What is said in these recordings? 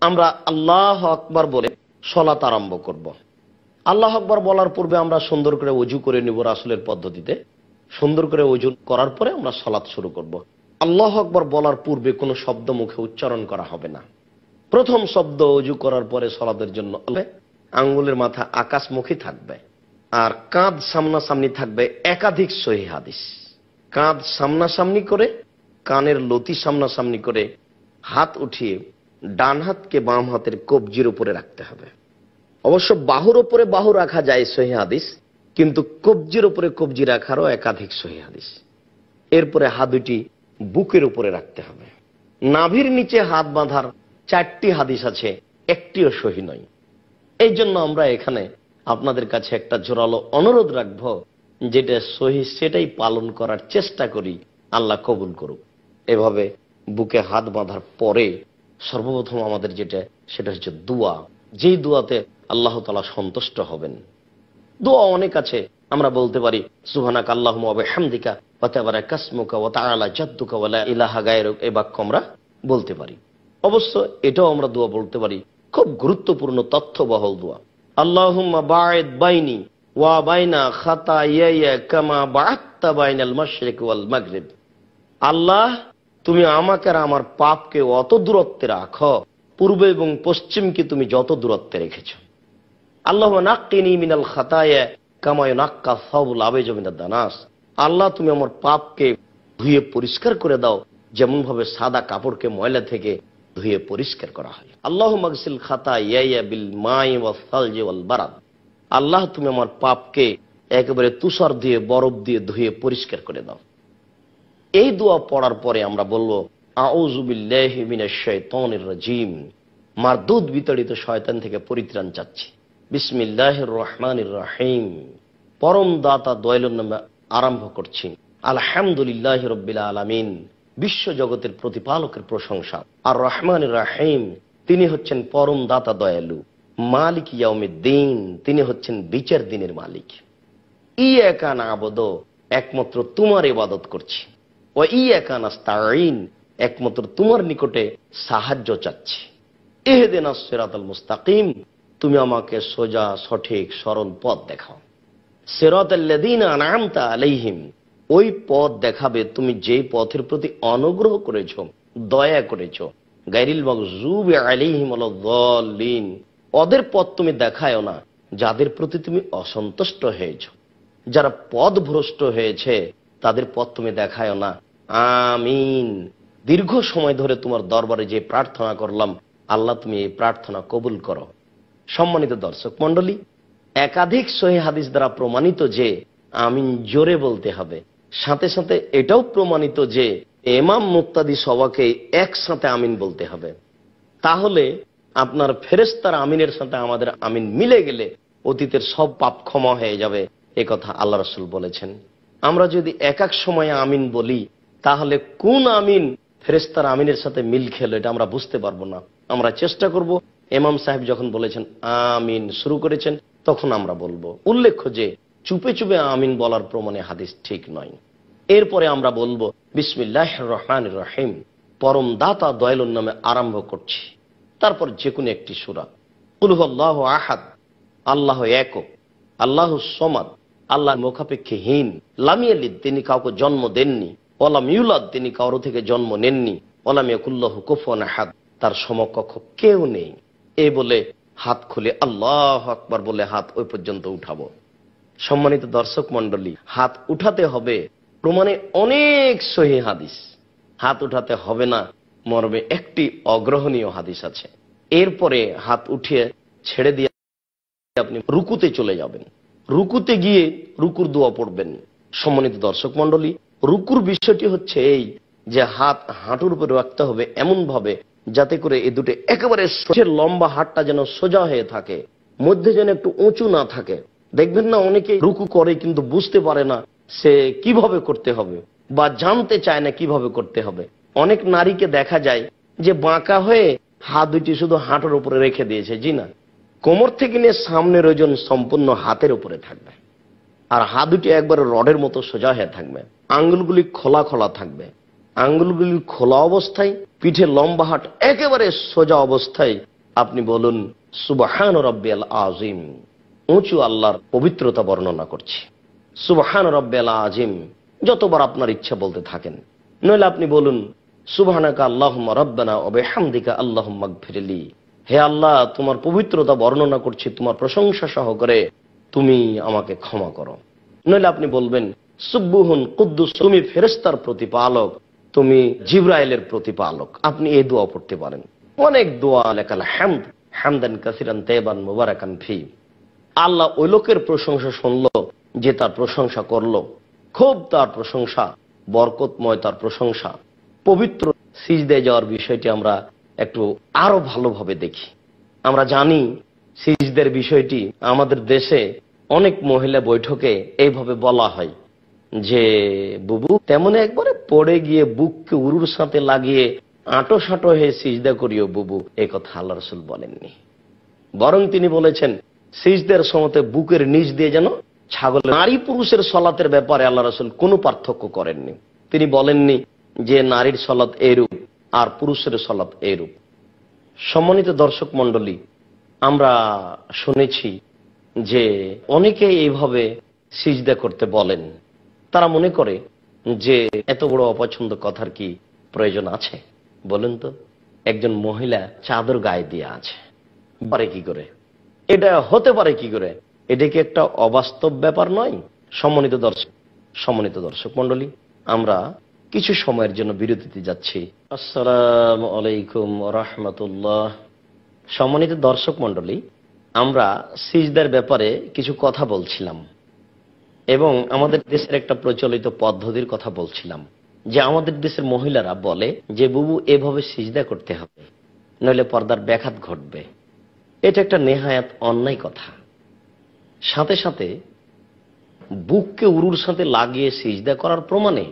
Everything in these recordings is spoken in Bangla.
আমরা আল্লাহ আকবার বলে সালাত আরম্ভ করব। আল্লাহ আকবার বলার পূর্বে আমরা সুন্দর করে ওযু করে নিব রাসূলের পদ্ধতিতে। সুন্দর করে ওযু করার পরে আমরা সালাত শুরু করব। আল্লাহ আকবার বলার পূর্বে কোনো শব্দ মুখে উচ্চারণ করা হবে না। প্রথম শব্দ ওযু করার পরে সালাতের জন্য আঙ্গুলের মাথা আকাশমুখী থাকবে, আর কাঁধ সামনাসামনি থাকবে। একাধিক সহিহ হাদিস, কাঁধ সামনাসামনি করে, কানের লতি সামনাসামনি করে, হাত উঠিয়ে ডান হাতকে বাম হাতের কবজির উপরে রাখতে হবে। অবশ্য বাহুর উপরে বাহু রাখা যায় সহিহ হাদিস, কিন্তু কবজির উপরে কবজি রাখারও একাধিক সহিহ হাদিস। এরপরে হাত দুটি বুকের উপরে রাখতে হবে। নাভির নিচে হাত বাঁধার 4টি হাদিস আছে, একটিও সহিহ নয়। এই জন্য আমরা এখানে আপনাদের কাছে একটা জোরালো অনুরোধ রাখবো, যেটা সহিহ সেটাই পালন করার চেষ্টা করি, আল্লাহ কবুল করুক। এভাবে বুকে হাত বাঁধার পরে সর্বপ্রথম আমাদের সেটা হচ্ছে দোয়া, যেই দোয়াতে আল্লাহ তাআলা সন্তুষ্ট হবেন। দোয়া অনেক আছে, আমরা বলতে পারি সুবহানাকা আল্লাহুম্মা ওয়া বিহামদিকা ওয়া তাবারাকা ইসমুকা ওয়া তাআলা জাদ্দুকা ওয়া লা ইলাহা গায়রুক, এই বাক্য আমরা বলতে পারি। অবশ্য এটাও আমরা দোয়া বলতে পারি, খুব গুরুত্বপূর্ণ তথ্যবহুল দোয়া। আল্লাহুম্মা বা'ইদ বাইনি ওয়া বাইনা খাতায়ায়া কামা বা'আদতা বাইনাল মাশরিক ওয়াল মাগরিব। আল্লাহ, তুমি আমাকে আর আমার পাপকে অত দূরত্বে রাখো, পূর্ব এবং পশ্চিমকে তুমি যত দূরত্বে রেখেছো। আল্লাহুম্মা নাক্কিনি মিনাল খাতায়া কামা ইউনাক্কা সাওবুল আবিজ মিনাদ দানাস। আল্লাহ, তুমি আমার পাপকে ধুয়ে পরিষ্কার করে দাও, যেমন ভাবে সাদা কাপড়কে ময়লা থেকে ধুয়ে পরিষ্কার করা হয়। আল্লাহুম্মা গসিল খাতায়া বিল মাই ওয়াস সালজি ওয়াল বারাদ। আল্লাহ, তুমি আমার পাপকে একেবারে তুষার দিয়ে, বরফ দিয়ে ধুয়ে পরিষ্কার করে দাও। এই দোয়া পড়ার পরে আমরা বলবো আউযু বিল্লাহি মিনাশ শাইতানির রাজিম, মারদুদ বিতাড়িত শয়তান থেকে পরিত্রাণ চাচ্ছি। বিসমিল্লাহির রহমানির রহিম, পরম দাতা দয়ালুর নামে আরম্ভ করছি। আলহামদুলিল্লাহি রাব্বিল আলামিন, বিশ্ব জগতের প্রতিপালকের প্রশংসা। আর রহমানির রহিম, তিনি হচ্ছেন পরম দাতা দয়ালু। মালিক ইয়াউমিদ্দিন, তিনি হচ্ছেন বিচার দিনের মালিক। ইয়াকা না'বুদু, একমাত্র তোমার ইবাদত করছি। ওয়া ইয়াকা নাস্তাঈন, একমাত্র তোমার নিকটে সাহায্য চাচ্ছি। ইহদিনাস সিরাতাল মুস্তাকিম, তুমি আমাকে সোজা সঠিক সরল পথ দেখাও। সিরাতাল্লাযীনা আন'আমতা আলাইহিম, ওই পথ দেখাবে তুমি যেই পথের প্রতি অনুগ্রহ করেছো, দয়া করেছো। গায়রিল মাগযুবি আলাইহিম ওয়ালাদ-দাল্লিন, ওদের পথ তুমি দেখায়ও না যাদের প্রতি তুমি অসন্তুষ্ট হয়েছো। যারা পথভ্রষ্ট হয়েছে তাদের পথ তুমি দেখায়ও না। আমিন। দীর্ঘ সময় ধরে তোমার দরবারে যে প্রার্থনা করলাম, আল্লাহ তুমি এই প্রার্থনা কবুল করো। সম্মানিত দর্শক মণ্ডলী, একাধিক সহিহ হাদিস দ্বারা প্রমাণিত যে আমিন জোরে বলতে হবে। সাথে সাথে এটাও প্রমাণিত যে ইমাম মুক্তাদি সবাকে একসাথে আমিন বলতে হবে। তাহলে আপনার ফেরেশতার আমিনের সাথে আমাদের আমিন মিলে গেলে অতীতের সব পাপ ক্ষমা হয়ে যাবে, এ কথা আল্লাহ রাসূল বলেছেন। আমরা যদি এক এক সময় আমিন বলি, তাহলে কোন আমিন ফেরেশতার আমিনের সাথে মিল খেলো এটা আমরা বুঝতে পারবো না। আমরা চেষ্টা করব ইমাম সাহেব যখন বলেছেন আমিন শুরু করেছেন, তখন আমরা বলবো। উল্লেখ্য যে চুপে চুপে আমিন বলার প্রমাণে হাদিস ঠিক নয়। এরপরে আমরা বলবো বিসমিল্লাহির রহমানির রহিম, পরম দাতা দয়ালুর নামে আরম্ভ করছি। তারপর যে কোনো একটি সূরা। কুল হুয়াল্লাহু আহাদ, আল্লাহ একক, আল্লাহুস সামাদ, আল্লাহ মুখাপেক্ষীহীন। লাম ইয়ালিদ, তিনি কাউকে জন্ম দেননি। ওয়ালাম ইউলাদ, তিনি কারো থেকে জন্ম নেননি। ওয়ালাম ইয়াকুল লাহু কুফুয়ান আহাদ, তার সমকক্ষ কেউ নেই। এই বলে হাত খুলে আল্লাহু আকবার বলে হাত ওই পর্যন্ত উঠাবো। সম্মানিত দর্শক মণ্ডলী, হাত উঠাতে হবে প্রমাণে অনেক সহিহ হাদিস। হাত উঠাতে হবে না মর্মে একটি অগ্রহণীয় হাদিস আছে। এরপরে হাত উঠিয়ে ছেড়ে দিয়ে আপনি রুকুতে চলে যাবেন। রুকুতে গিয়ে রুকুর দোয়া পড়বেন। সম্মানিত দর্শক মণ্ডলী, রুকুর বিষয়টি হচ্ছে এই যে হাত হাঁটুর উপরে রাখতে হবে এমন ভাবে যাতে করে এই দুটো একেবারে লম্বা, হাতটা যেন সোজা হয়ে থাকে, মধ্যে যেন একটু উঁচু না থাকে। দেখবেন না অনেকে রুকু করে কিন্তু বুঝতে পারে না সে কিভাবে করতে হবে, বা জানতে চায় না কিভাবে করতে হবে। অনেক নারীকে দেখা যায় যে বাঁকা হয়ে হাত দুটি শুধু হাঁটুর উপরে রেখে দিয়েছে। জি না, কোমর থেকে নিয়ে সামনের ওজন সম্পূর্ণ হাতের উপরে থাকবে, আর হাত দুটি একবারে রডের মতো সোজা হয়ে থাকবে। আঙ্গুলগুলি খোলা খোলা থাকবে। আঙ্গুলগুলি খোলা অবস্থায় পিঠে লম্বা হাট একেবারে সোজা অবস্থায় আপনি বলুন সুবহান রাব্বিয়াল আযীম, উঁচু আল্লাহর পবিত্রতা বর্ণনা করছি। সুবহান রাব্বিয়াল আযীম যতবার আপনার ইচ্ছা বলতে থাকেন। নইলে আপনি বলুন সুবহানাকা আল্লাহুম্মা রাব্বানা ওয়া বিহামদিকা আল্লাহুম্মা গফিরলি, হে আল্লাহ তোমার পবিত্রতা বর্ণনা করছি তোমার প্রশংসা সহকারে, তুমি আমাকে ক্ষমা করো। নইলে আপনি বলবেন সুবহুন কুদ্দুস, তুমি ফেরেশতার প্রতিপালক, তুমি জিবরাইলের প্রতিপালক। আপনি এই দোয়া পড়তে পারেন। অনেক দোয়া, লাকাল হামদ হামদান কাসিরান তাইবান মুবারাকান ফি। আল্লাহ ওই লোকের প্রশংসা শুনলো যে তার প্রশংসা করলো, খুব তার প্রশংসা, বরকতময় তার প্রশংসা। পবিত্র সিজদায় যাওয়ার বিষয়টি আমরা একটু আরো ভালোভাবে দেখি। আমরা জানি সিজদের বিষয়টি আমাদের দেশে অনেক মহিলা বৈঠকে এইভাবে বলা হয় যে বুবু তেমন একবারে পড়ে গিয়ে বুককে উরুর সাথে লাগিয়ে আঁটো সাঁটো হয়ে সিজদা করিও বুবু, এই কথা আল্লাহ রাসূল বলেননি। বরং তিনি বলেছেন সিজদার সময়তে বুকের নিচ দিয়ে যেন ছাগল। নারী পুরুষের সলাতের ব্যাপারে আল্লাহ রাসূল কোনো পার্থক্য করেননি। তিনি বলেননি যে নারীর সলাত এইরূপ আর পুরুষের সলাত এইরূপ। সম্মানিত দর্শক মণ্ডলী, আমরা শুনেছি যে অনেকে এইভাবে সিজদা করতে বলেন। তারা মনে করে যে এত বড় অপছন্দ কথার কি প্রয়োজন আছে বলেন তো? একজন মহিলা চাদর গায়ে দিয়ে আছে, পারে কি করে? এটা হতে পারে কি করে? এটা কি একটা অবাস্তব ব্যাপার নয়? সম্মানিত দর্শক মণ্ডলী, আমরা কিছু সময়ের জন্য বিরতিতে যাচ্ছি। আসসালামু আলাইকুম ওয়া রাহমাতুল্লাহ। সম্মানিত দর্শক মণ্ডলী, আমরা সিজদার ব্যাপারে কিছু কথা বলছিলাম এবং আমাদের দেশের একটা প্রচলিত পদ্ধতির কথা বলছিলাম যে আমাদের দেশের মহিলারা বলে যে বুবু এভাবে সিজদা করতে হবে, নইলে পর্দার ব্যাঘাত ঘটবে। এটা একটা নেহায়াত অন্যায় কথা। সাথে সাথে বুককে উরুর সাথে লাগিয়ে সিজদা করার প্রমাণে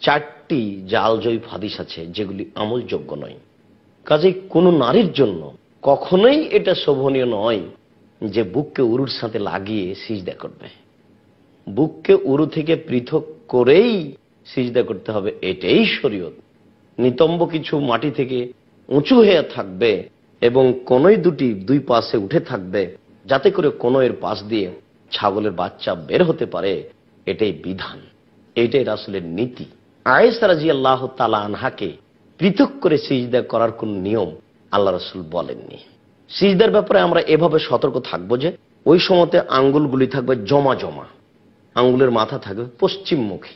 4টি জালজয়ী হাদিস আছে যেগুলি আমলযোগ্য নয়। কাজেই কোনো নারীর জন্য কখনোই এটা শোভনীয় নয় যে বুককে উরুর সাথে লাগিয়ে সিজদা করবে। বুককে উরু থেকে পৃথক করেই সিজদা করতে হবে, এটাই শরীয়ত। নিতম্ব কিছু মাটি থেকে উঁচু হয়ে থাকবে এবং কোনই দুই পাশে উঠে থাকবে যাতে করে কোনয়ের পাশ দিয়ে ছাগলের বাচ্চা বের হতে পারে, এটাই বিধান, এটাই রাসূলের নীতি। আয়েশা রাদিয়াল্লাহু তাআলা আনহাকে পৃথক করে সিজদা করার কোন নিয়ম আল্লাহ রাসূল বলেননি। সিজদার ব্যাপারে আমরা এভাবে সতর্ক থাকবো যে ওই সময়তে আঙ্গুলগুলি থাকবে জমা জমা, আঙ্গুলের মাথা থাকবে পশ্চিমমুখী,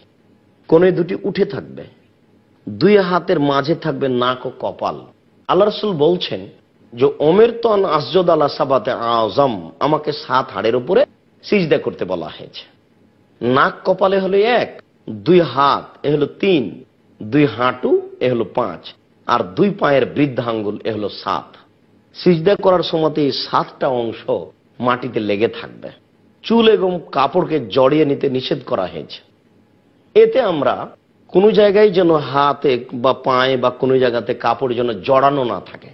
কোণে দুটি উঠে থাকবে, দুই হাতের মাঝে থাকবে নাক ও কপাল। আল্লাহ রাসূল বলছেন যে উমিরতু আন আসজুদা আলা সাবাতে আযম, আমাকে 7 হাড়ের উপরে সিজদা করতে বলা হয়েছে। নাক কপালে হলো 1, 2 হাত এ হলো 3, 2 হাঁটু এ হলো 5, আর 2 পায়ের বৃদ্ধাঙ্গুল এ হলো 7। সিজদা করার সময়তে এই 7টা অংশ মাটিতে লেগে থাকবে। চুল এবং কাপড়কে জড়িয়ে নিতে নিষেধ করা হয়েছে। এতে আমরা কোনো জায়গায় যেন হাতে বা পায়ে বা কোনো জায়গাতে কাপড় যেন জড়ানো না থাকে,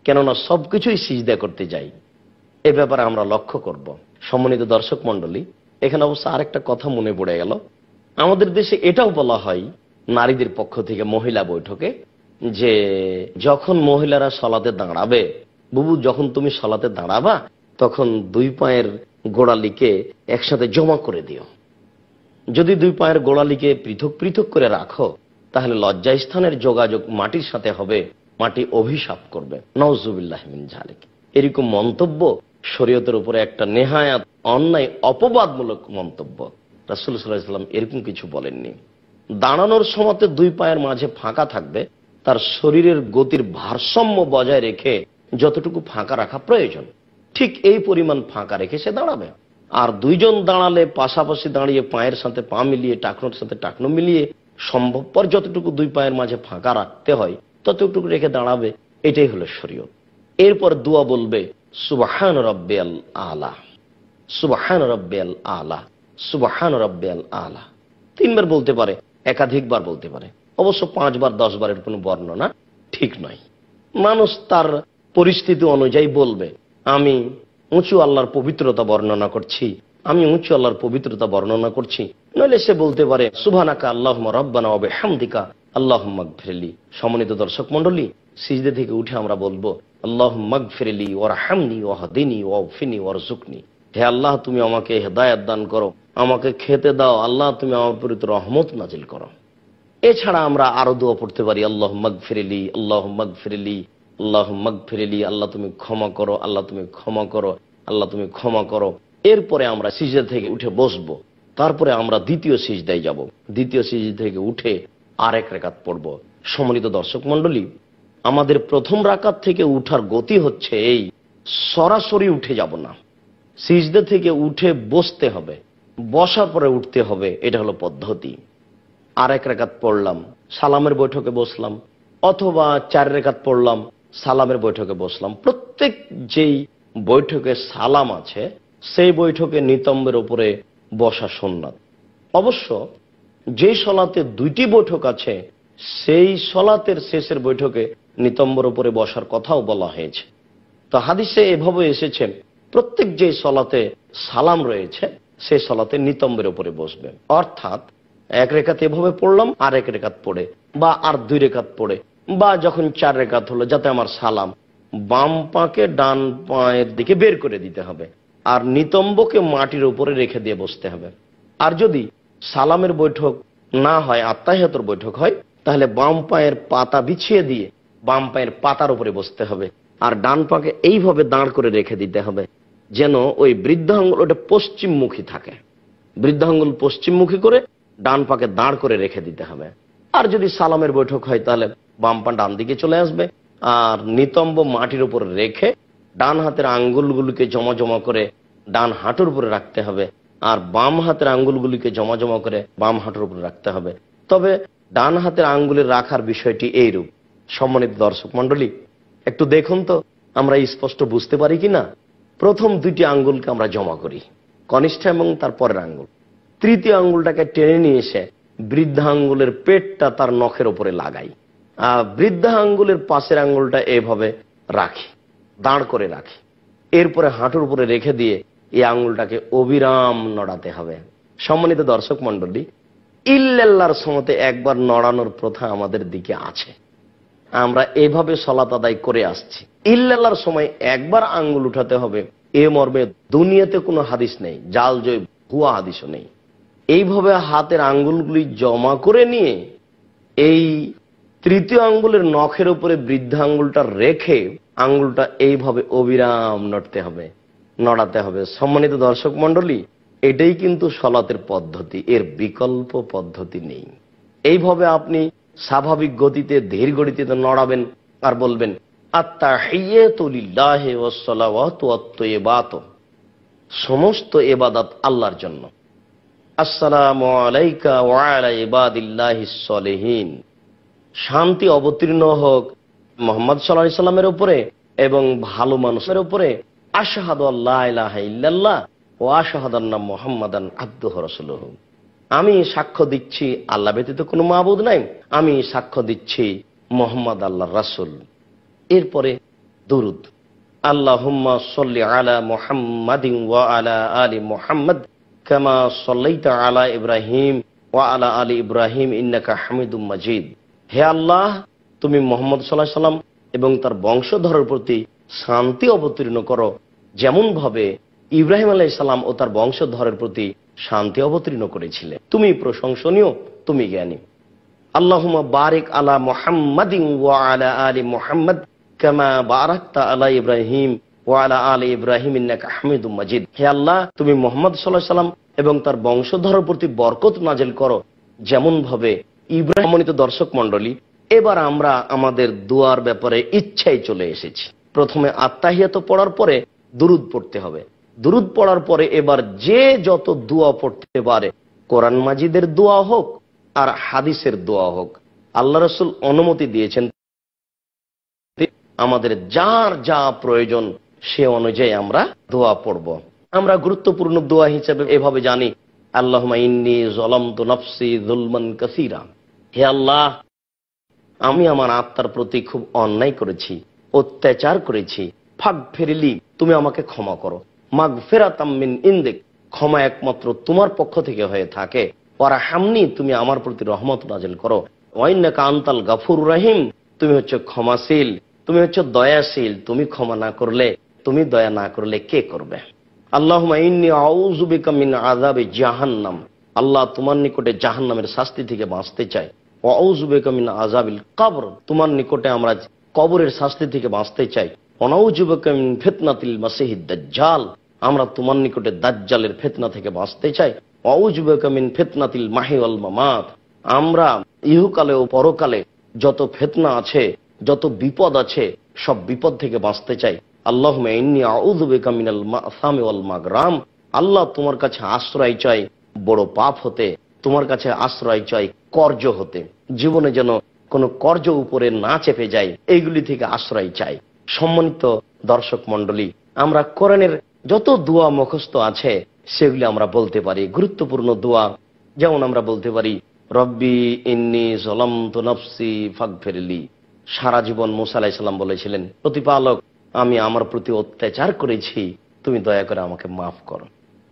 কেননা সবকিছুই সিজদা করতে যাই, এ ব্যাপারে আমরা লক্ষ্য করব। সম্মানিত দর্শক মণ্ডলী, এখানে অবশ্য আরেকটা কথা মনে পড়ে গেল। আমাদের দেশে এটাও বলা হয় নারীদের পক্ষ থেকে মহিলা বৈঠকে যে যখন মহিলারা সলাতে দাঁড়াবে, বুবু যখন তুমি সলাতে দাঁড়াবা তখন 2 পায়ের গোড়ালিকে একসাথে জমা করে দিও। যদি 2 পায়ের গোড়ালিকে পৃথক পৃথক করে রাখো তাহলে লজ্জাস্থানের যোগাযোগ মাটির সাথে হবে, মাটি অভিশাপ করবে। নাউজুবিল্লাহ মিন যালিক। এরকম মন্তব্য শরীয়তের উপরে একটা নেহায়াত অন্যায় অপবাদমূলক মন্তব্য। রাসূল সাল্লাল্লাহু আলাইহি ওয়াসাল্লাম এরকম কিছু বলেননি। দাঁড়ানোর সময়তে 2 পায়ের মাঝে ফাঁকা থাকবে, তার শরীরের গতির ভারসাম্য বজায় রেখে যতটুকু ফাঁকা রাখা প্রয়োজন ঠিক এই পরিমাণ ফাঁকা রেখে সে দাঁড়াবে। আর 2 জন দাঁড়ালে পাশাপাশি দাঁড়িয়ে পায়ের সাথে পা মিলিয়ে টাকনোর সাথে টাকনো মিলিয়ে সম্ভবপর যতটুকু 2 পায়ের মাঝে ফাঁকা রাখতে হয় ততটুকু রেখে দাঁড়াবে, এটাই হলো শরীয়ত। এরপর দোয়া বলবে সুবহান রাব্বিয়াল আলা, সুবহান রাব্বিয়াল আলা, সুবহান রাব্বিয়াল আলা। 3 বার বলতে পারে, একাধিকবার বলতে পারে। অবশ্য 5 বার 10 বারের কোনো বর্ণনা ঠিক নয়। মানুষ তার পরিস্থিতি অনুযায়ী বলবে আমি উঁচু আল্লাহর পবিত্রতা বর্ণনা করছি, আমি উঁচু আল্লাহর পবিত্রতা বর্ণনা করছি। নইলে সে বলতে পারে সুবহানাকা আল্লাহুম্মা রাব্বানা ওয়া বিহামদিকা আল্লাহুম্মা গফিরলি। সম্মানিত দর্শক মণ্ডলী, সিজদা থেকে উঠে আমরা বলবো আল্লাহুম্মা গফিরলি ওয়ারহামনি ওয়াহদিনি ওয়াগফিরনি ওয়ারযুকনি। হে আল্লাহ, তুমি আমাকে হেদায়েত দান করো, আমাকে খেতে দাও, আল্লাহ তুমি আমার উপর রহমত নাজিল করো। এছাড়া আমরা আরো দোয়া পড়তে পারি, আল্লাহুম্মা গফিরলি, আল্লাহুম্মা গফিরলি, আল্লাহুম্মা গফিরলি, আল্লাহ তুমি ক্ষমা করো, আল্লাহ তুমি ক্ষমা করো, আল্লাহ তুমি ক্ষমা করো। এরপরে আমরা সিজদা থেকে উঠে বসবো, তারপরে আমরা দ্বিতীয় সিজদায় যাব, দ্বিতীয় সিজদা থেকে উঠে আরেক রাকাত পড়ব। সম্মানিত দর্শক মণ্ডলী, আমাদের প্রথম রাকাত থেকে উঠার গতি হচ্ছে এই, সরাসরি উঠে যাব না, সিজদা থেকে উঠে বসতে হবে, বসার পরে উঠতে হবে, এটা হলো পদ্ধতি। আরেক রাকাত পড়লাম, সালামের বৈঠকে বসলাম, অথবা 4 রাকাত পড়লাম, সালামের বৈঠকে বসলাম। প্রত্যেক যেই বৈঠকে সালাম আছে সেই বৈঠকে নিতম্বের উপরে বসা সুন্নাত। অবশ্য যেই সলাতে 2টি বৈঠক আছে সেই সলাতের শেষের বৈঠকে নিতম্বের উপরে বসার কথাও বলা হয়েছে। তো হাদিসে এভাবে এসেছে, প্রত্যেক যে সলাতে সালাম রয়েছে সেই সলাতে নিতম্বের উপরে বসবে। অর্থাৎ 1 রাকাত এভাবে পড়লাম, আর 1 রাকাত পড়ে বা আর 2 রাকাত পড়ে বা যখন 4 রাকাত হলো, যাতে আমার সালাম বাম পাকে ডান পায়ের দিকে বের করে দিতে হবে আর নিতম্বকে মাটির উপরে রেখে দিয়ে বসতে হবে। আর যদি সালামের বৈঠক না হয়, আত্তাহিয়াতুর বৈঠক হয়, তাহলে বাম পায়ের পাতা বিছিয়ে দিয়ে বাম পায়ের পাতার উপরে বসতে হবে আর ডান পাকে এইভাবে দাঁড় করে রেখে দিতে হবে, যেন ওই বৃদ্ধাঙ্গুল ওটা পশ্চিমমুখী থাকে। বৃদ্ধাঙ্গুল পশ্চিমমুখী করে ডান পাকে দাঁড় করে রেখে দিতে হবে। আর যদি সালামের বৈঠক হয় তাহলে বাম পা ডান দিকে চলে আসবে আর নিতম্ব মাটির উপর রেখে ডান হাতের আঙ্গুলগুলিকে জমা জমা করে ডান হাঁটুর উপরে রাখতে হবে আর বাম হাতের আঙ্গুলগুলিকে জমা জমা করে বাম হাঁটুর উপরে রাখতে হবে। তবে ডান হাতের আঙ্গুলের রাখার বিষয়টি এইরূপ। সম্মানিত দর্শক মণ্ডলী, একটু দেখুন তো আমরা স্পষ্ট বুঝতে পারি কিনা। প্রথম 2টি আঙ্গুলকে আমরা জমা করি, কনিষ্ঠ এবং তার পরের আঙ্গুল। তৃতীয় আঙ্গুলটাকে টেনে নিয়ে এসে বৃদ্ধা আঙ্গুলের পেটটা তার নখের উপরে লাগাই আর বৃদ্ধা আঙ্গুলের পাশের আঙ্গুলটা এভাবে রাখি, দাঁড় করে রাখি। এরপরে হাঁটুর উপরে রেখে দিয়ে এই আঙ্গুলটাকে অবিরাম নড়াতে হবে। সম্মানিত দর্শক মণ্ডলী, ইল্লাল্লাহর সময়তে একবার নড়ানোর প্রথা আমাদের দিকে আছে, আমরা এভাবে সালাত আদায় করে আসছি। ইল্লাল্লাহর সময় একবার আঙ্গুল উঠাতে হবে, এ মর্মে দুনিয়াতে কোনো হাদিস নেই, জাল জয় ভুয়া হাদিসও নেই। এইভাবে হাতের আঙ্গুলগুলি জমা করে নিয়ে এই তৃতীয় আঙ্গুলের নখের উপরে বৃদ্ধা আঙ্গুলটা রেখে আঙ্গুলটা এইভাবে অবিরাম নড়তে হবে, নড়াতে হবে। সম্মানিত দর্শক মণ্ডলী, এটাই কিন্তু সলাতের পদ্ধতি, এর বিকল্প পদ্ধতি নেই। এইভাবে আপনি স্বাভাবিক গতিতে ধীর গতিতে নড়াবেন আর বলবেন, আত্তাহিয়াতু লিল্লাহি ওয়াস সালাওয়াতু ওয়াত তাইয়্যিবাতু, সমস্ত ইবাদত আল্লাহর জন্য। আসসালামু আলাইকা ওয়া আলা ইবাদিল্লাহিস সলিহিন, শান্তি অবতীর্ণ হোক মুহাম্মদ সাল্লাল্লাহু আলাইহি সাল্লামের উপরে এবং ভালো মানুষের উপরে। আশহাদু আল্লা ইলাহা ইল্লাল্লাহ ওয়া আশহাদু আন্না মুহাম্মাদান আবদুহু ওয়া রাসূলুহু, আমি সাক্ষ্য দিচ্ছি আল্লাহ ব্যতীত কোনো মাবুদ নাই, আমি সাক্ষ্য দিচ্ছি মুহাম্মদ আল্লাহর রাসূল। এরপরে দুরূদ, আল্লাহুম্মা সাল্লি আলা মুহাম্মাদিন ওয়া আলা আলি মুহাম্মাদ কামা সাল্লাইতা আলা ইব্রাহিম ওয়া আলা আলি ইব্রাহিম ইন্নাকা হামিদুম মাজিদ। হে আল্লাহ, তুমি মুহাম্মদ সাল্লাল্লাহু আলাইহি সাল্লাম এবং তার বংশধরের প্রতি শান্তি অবতীর্ণ করো, যেমন ভাবে ইব্রাহিম আলাইহিস সালাম ও তার বংশধরের প্রতি শান্তি অবতীর্ণ করেছিলেন। তুমি প্রশংসনীয়, তুমি জ্ঞানী। আল্লাহুম্মা বারিক আলা মুহাম্মাদিন ওয়া আলা আলি মুহাম্মাদ কামা বারাকতা আলা ইব্রাহিম ওয়া আলা আলি ইব্রাহিম ইন্নাকা হামিদুম মাজিদ। হে আল্লাহ, তুমি মুহাম্মদ সাল্লাল্লাহু আলাইহি সাল্লাম এবং তার বংশধরের প্রতি বরকত নাজিল করো, যেমন ভাবে ইব্রাহিম। সম্মানিত দর্শক মণ্ডলী, এবার আমরা আমাদের দোয়ার ব্যাপারে ইচ্ছায় চলে এসেছি। প্রথমে আত্তাহিয়াত পড়ার পরে দুরূদ পড়তে হবে। দুরূদ পড়ার পরে এবার যে যত দোয়া পড়তে পারে, কোরআন মাজিদের দোয়া হোক আর হাদিসের দোয়া হোক, আল্লাহ রাসূল অনুমতি দিয়েছেন, আমাদের যার যা প্রয়োজন সে অনুযায়ী আমরা দোয়া পড়ব। আমরা গুরুত্বপূর্ণ দোয়া হিসেবে এভাবে জানি, আল্লাহুম্মা ইন্নী যালামতু নাফসি যুলমান কাসীরা, হে আল্লাহ, আমি আমার আত্মার প্রতি খুব অন্যায় করেছি, অত্যাচার করেছি, ফাগফিরলি, তুমি আমাকে ক্ষমা করো, মাগফিরাতাম মিন ইনদিক, ক্ষমা একমাত্র তোমার পক্ষ থেকে হয়ে থাকে, ওয়ারহামনি, তুমি আমার প্রতি রহমত নাজিল করো, ওয়া ইন্নাকা আনতাল গাফুরুর রহিম, তুমি হচ্ছে ক্ষমাশীল তুমি হচ্ছে দয়াশীল, তুমি ক্ষমা না করলে, তুমি দয়া না করলে কে করবে? আল্লাহুম্মা ইন্নী আউযু বিকা মিন আযাবি জাহান্নাম, আল্লাহ তোমার নিকটে জাহান্নামের শাস্তি থেকে বাঁচতে চাই। ওয়া আউযু বিকা মিন আযাবিল কবর, তোমার নিকটে আমরা কবরের শাস্তি থেকে বাঁচতে চাই। ওয়া নাউযু বিকা মিন ফিতনাতিল মাসিহিদ দাজ্জাল, আমরা তোমার নিকটে দাজ্জালের ফিতনা থেকে বাঁচতে চাই। ওয়া আউযু বিকা মিন ফিতনাতিল মাহি ওয়াল মামাত, আমরা ইহকালে ও পরকালে যত ফিতনা আছে, যত বিপদ আছে, সব বিপদ থেকে বাঁচতে চাই। আল্লাহুম্মা ইন্নী আউযু বিকা মিনাল মাসামি ওয়াল মাগরাম, আল্লাহ তোমার কাছে আশ্রয় চাই বড় পাপ হতে, তোমার কাছে আশ্রয় চাই কর্জ হতে, জীবনে যেন কোনো কর্জ উপরে না চেপে যায়, এইগুলি থেকে আশ্রয় চাই। সম্মানিত দর্শক মণ্ডলী, আমরা কোরআনের যত দোয়া মুখস্থ আছে সেগুলি আমরা বলতে পারি। গুরুত্বপূর্ণ দোয়া যেমন আমরা বলতে পারি রব্বি ইন্নী যালামতু নাফসি ফাগফিরলি। সারা জীবন মুসা আলাইহিস সালাম বলেছিলেন, প্রতিপালক আমি আমার প্রতি অত্যাচার করেছি, তুমি দয়া করে আমাকে মাফ করো।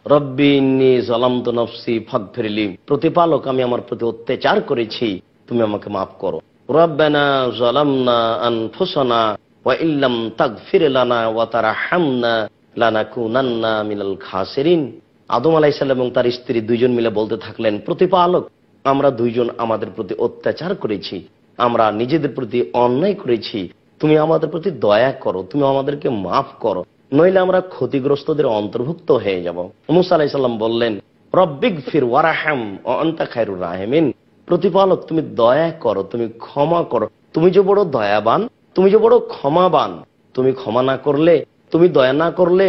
রব্বি ইন্নী যালামতু নাফসি ফাগফিরলি, প্রতিপালক আমি আমার প্রতি অত্যাচার করেছি, তুমি আমাকে মাফ করো। রব্বানা যালামনা আনফুসানা ওয়া ইল্লাম তাগফির লানা ওয়া তারহামনা লানাকুনান্না মিনাল খাসিরিন। আদম আলাইহিস সালাম এবং তার স্ত্রী দুইজন মিলে বলতে থাকলেন, প্রতিপালক আমরা দুইজন আমাদের প্রতি অত্যাচার করেছি, আমরা নিজেদের প্রতি অন্যায় করেছি, তুমি আমাদের প্রতি দয়া করো, তুমি আমাদেরকে মাফ করো, নইলে আমরা ক্ষতিগ্রস্তদের অন্তর্ভুক্ত হয়ে যাব। মুসা আলাইহিস সালাম বললেন, রব্বিগফির ওয়ারহাম ওয়া আনতা খায়রুর রাহিমিন, প্রতিপালক তুমি দয়া করো, তুমি ক্ষমা করো, তুমি যে বড় দয়াবান, তুমি যে বড় ক্ষমাবান, তুমি ক্ষমা না করলে, তুমি দয়া না করলে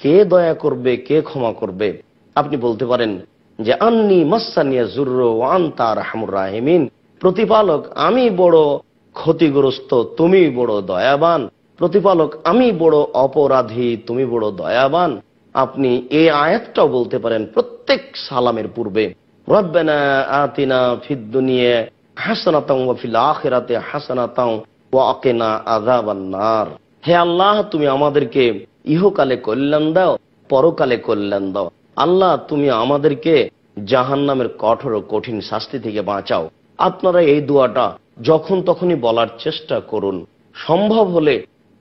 কে দয়া করবে, কে ক্ষমা করবে? আপনি বলতে পারেন যে আন্নী মাসানিয়া যুররু ওয়া আনতা আরহামুর রাহিমিন, প্রতিপালক আমি বড় ক্ষতিগ্রস্ত, তুমি বড় দয়াবান, প্রতিপালক আমি বড় অপরাধী, তুমি বড় দয়াবান। আপনি এই আয়াতটাও বলতে পারেন প্রত্যেক সালামের পূর্বে, রব্বানা আতিনা ফিদ দুনিয়া হাসানাতাও ওয়া ফিল আখিরাতি হাসানাতাও ওয়া আকিনা আযাবান নার। হে আল্লাহ তুমি আমাদেরকে ইহকালে কল্যাণ দাও, পরকালে কল্যাণ দাও। আল্লাহ তুমি আমাদেরকে জাহান্নামের কঠোর ও কঠিন শাস্তি থেকে বাঁচাও। আপনারা এই দোয়াটা যখন তখনই বলার চেষ্টা করুন। সম্ভব হলে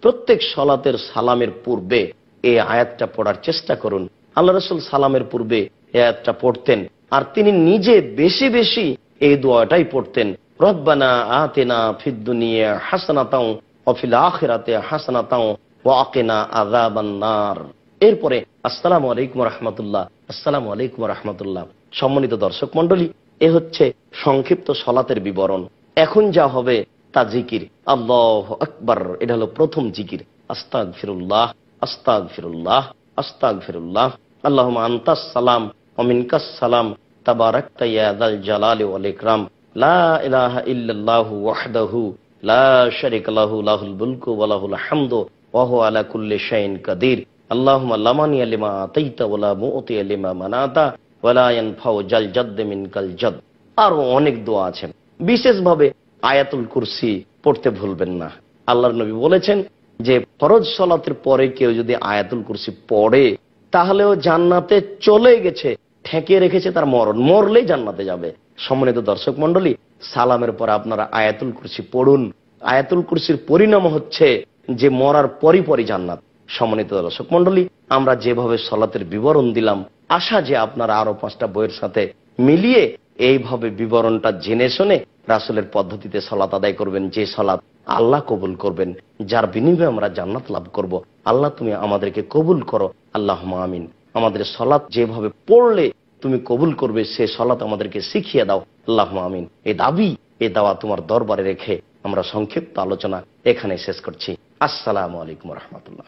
প্রত্যেক সালাতের সালামের পূর্বে এই আয়াতটা পড়ার চেষ্টা করুন। আল্লাহ রাসূল সালামের পূর্বে এই আয়াতটা পড়তেন, আর তিনি নিজে বেশি বেশি এই দোয়াটাই পড়তেন, রব্বানা আতিনা ফিদ দুনিয়া হাসানাতাও ওয়া ফিল আখিরাতি হাসানাতাও ওয়া আকিনা আযাবান নার। এরপরে আসসালামু আলাইকুম ওয়া রাহমাতুল্লাহ, আসসালামু আলাইকুম ওয়া রাহমাতুল্লাহ। সম্মানিত দর্শক মণ্ডলী, এ হচ্ছে সংক্ষিপ্ত সালাতের বিবরণ। এখন যা হবে তা জিকির, আল্লাহু আকবার, এটা হলো প্রথম জিকির। আস্তাগফিরুল্লাহ আস্তাগফিরুল্লাহ আস্তাগফিরুল্লাহ, আল্লাহুম্মা আনতাস সালাম ওয়া মিনকাস সালাম তাবারাকতা ইয়া যাল জালালি ওয়াল ইকরাম, লা ইলাহা ইল্লাল্লাহু ওয়াহদাহু লা শারীকা লাহু লাহুল মুলকু ওয়া লাহুল হামদু ওয়া হুয়া আলা কুল্লি শাইইন কাদির। আল্লাহুম্মা লা মানিয়া লিমা আতাইতা ওয়া লা মুতিয়া লিমা মানাতা ওয়া লা ইয়ানফাউ জাল জাদ্দ মিনকাল জাদ। আরো অনেক দোয়া আছে। বিশেষভাবে আয়াতুল কুরসি পড়তে ভুলবেন না। আল্লাহর নবী বলেছেন যে ফরজ সালাতের পরে কেউ যদি আয়াতুল কুরসি পড়ে তাহলেও জান্নাতে চলে গেছে, ঠেকিয়ে রেখেছে তার মরণ, মরলেই জান্নাতে যাবে। সম্মানিত দর্শক মণ্ডলী, সালামের পর আপনারা আয়াতুল কুরসি পড়ুন। আয়াতুল কুরসির পরিণাম হচ্ছে যে মরার পরই পরই জান্নাত। সম্মানিত দর্শক মণ্ডলী, আমরা যেভাবে সালাতের বিবরণ দিলাম, আশা যে আপনারা আরো 5টা বইয়ের সাথে মিলিয়ে এইভাবে বিবরণটা জেনে শুনে রাসূলের পদ্ধতিতে সালাত আদায় করবেন, যে সালাত আল্লাহ কবুল করবেন, যার বিনিময়ে আমরা জান্নাত লাভ করব। আল্লাহ তুমি আমাদেরকে কবুল করো, আল্লাহুম্মা আমিন। আমাদের সালাত যেভাবে পড়লে তুমি কবুল করবে সে সালাত আমাদেরকে শিখিয়ে দাও, আল্লাহুম্মা আমিন। এই দাবি, এই দাওয়া তোমার দরবারে রেখে আমরা সংক্ষিপ্ত আলোচনা এখানে শেষ করছি। আসসালামু আলাইকুম ওয়া রাহমাতুল্লাহ।